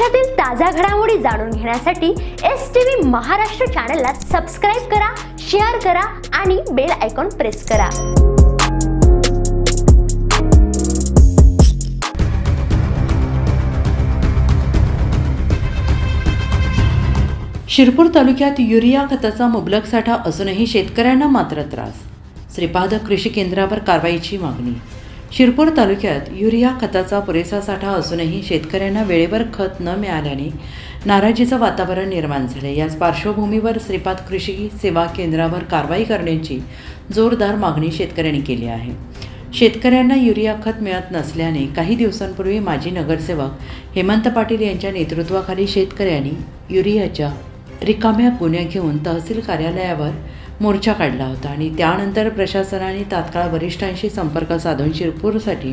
महाराष्ट्रातील ताजा घडामोडी जाणून घेण्यासाठी STV महाराष्ट्र चॅनलला सबस्क्राइब करा, शेअर करा आणि बेल आयकॉन प्रेस करा। शिरपूर तालुक्यात युरिया खताचा मुबलक साठा असूनही शेतकऱ्यांना मात्र त्रास। श्रीपाद कृषी केंद्रावर कारवाईची मागणी। शिरपूर तालुक्यात युरिया खताचा पुरेसा साठा असूनही शेतकऱ्यांना वेळेवर खत न मिळाल्याने नाराजीचं वातावरण निर्माण झाले। याच पार्श्वभूमीवर श्रीपाद कृषी सेवा केंद्रावर कारवाई करण्याची जोरदार मागणी शेतकऱ्यांनी केली आहे। शेतकऱ्यांना युरिया खत मिळत नसल्याने काही दिवसांपूर्वी माजी नगरसेवक हेमंत पाटील यांच्या नेतृत्वाखाली शेतकऱ्यांनी युरियाच्या रिकाम्या गुन्ह्या घेऊन तहसील कार्यालयावर मोर्चा काढला होता आणि त्यानंतर प्रशासनाने तात्काळ वरिष्ठांशी संपर्क साधून शिरपूरसाठी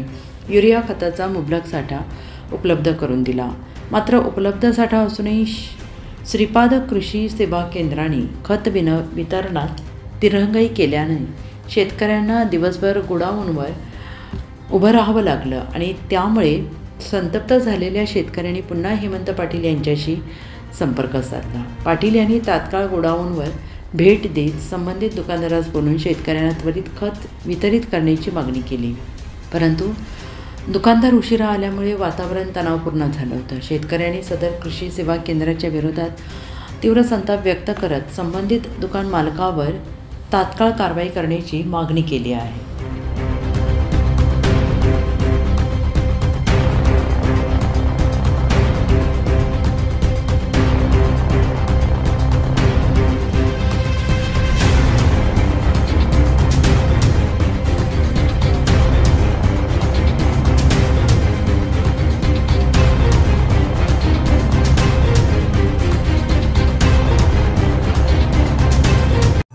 युरिया खताचा मुबलक साठा उपलब्ध करून दिला। मात्र उपलब्ध साठा असूनही श्रीपाद कृषी सेवा केंद्राने खत वितरणात दिरंगाई केल्याने शेतकऱ्यांना दिवसभर गोडाऊनवर उभं राहावं लागलं आणि त्यामुळे संतप्त झालेल्या शेतकऱ्यांनी पुन्हा हेमंत पाटील यांच्याशी संपर्क साधला। पाटील यांनी तात्काळ गोडाऊनवर भेट देत संबंधित दुकानदारास बोलून शेतकऱ्यांना त्वरित खत वितरित करण्याची मागणी केली, परंतु दुकानदार उशिरा आल्यामुळे वातावरण तणावपूर्ण झालं होतं। शेतकऱ्यांनी सदर कृषी सेवा केंद्राच्या विरोधात तीव्र संताप व्यक्त करत संबंधित दुकान मालकावर तात्काळ कारवाई करण्याची मागणी केली आहे।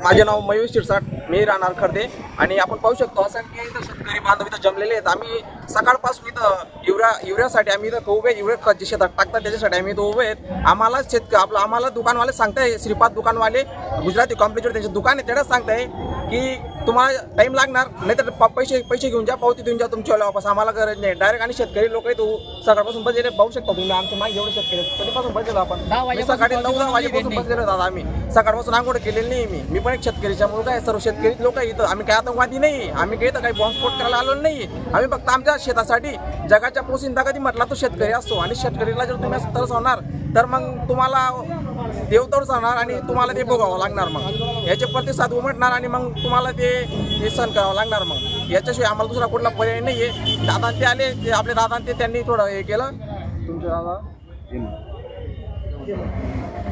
माझे नाव मयूर शिरसाट, मी राहणार खर्दे आणि आपण पाहू शकतो असंख्य इथं शेतकरी बांधव इथं जमलेले आहेत। आम्ही सकाळपासून इथं युरियासाठी आम्ही इथं उभे युरिया खत जे शेतात टाकतात त्याच्यासाठी आम्ही इथं उभे आहेत। आम्हाला दुकानवाले सांगताय, श्रीपाद दुकानवाले गुजराती कॉम्प्लेक्सवर त्यांचे दुकान आहे, तेवढंच सांगताय की तुम्हाला टाइम लागणार, नाहीतर पैसे घेऊन जा, पावती देऊन जा तुमच्या वापस, आम्हाला गरज नाही डायरेक्ट। आणि शेतकरी लोक इथं सकाळपासून बसलेले पाहू शकता तुम्ही, आमच्या मागे एवढे शेतकरी कधीपासून बसलेलो आपण, सकाळी 9-10 वाजेपासून बसलेलो होतो आम्ही, सकाळपासून आंघोळ केलेली नाही मी पण एक शेतकरीचा मुलगा आहे। सर्व शेतकरी लोक इथं, आम्ही काही आतंकवादी नाही, आम्ही काही काही बॉम्बस्फोट करायला आलो नाही, आम्ही फक्त आमच्या शेतासाठी जगाच्या पोशिंदा कधी म्हटला तो शेतकरी असतो आणि शेतकरीला जर तुम्ही तरसवणार तर मग तुम्हाला देव तरसवणार आणि तुम्हाला ते भोगावं लागणार, मग याचे प्रतिसाद उमटणार आणि मग तुम्हाला ते सहन करावं लागणार। मग याच्याशिवाय आम्हाला दुसरा कुठला पर्याय नाही आहे। दादा ते आले, आपले दादा ते त्यांनी थोडं हे केलं, तुमचे दादा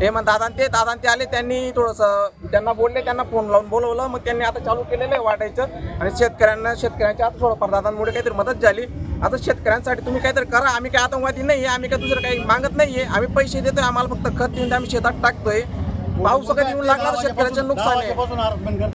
हेमंत दादा ते आले, त्यांनी थोडंसं त्यांना बोलले, त्यांना फोन लावून बोलवलं, मग त्यांनी आता चालू केलेलं आहे वाटायचं आणि शेतकऱ्यांच्या आता थोडंफार दादांमुळे काहीतरी मदत झाली। आता शेतकऱ्यांसाठी तुम्ही काहीतरी करा, आम्ही काही आतंकवादी नाही आहे, आम्ही काही दुसरं काही मागत नाही आहे, आम्ही पैसे देतोय, आम्हाला फक्त खत देऊन आम्ही शेतात टाकतोय, पाऊस कधी येऊन लागणार शेतकऱ्याचं नुकसान आहे।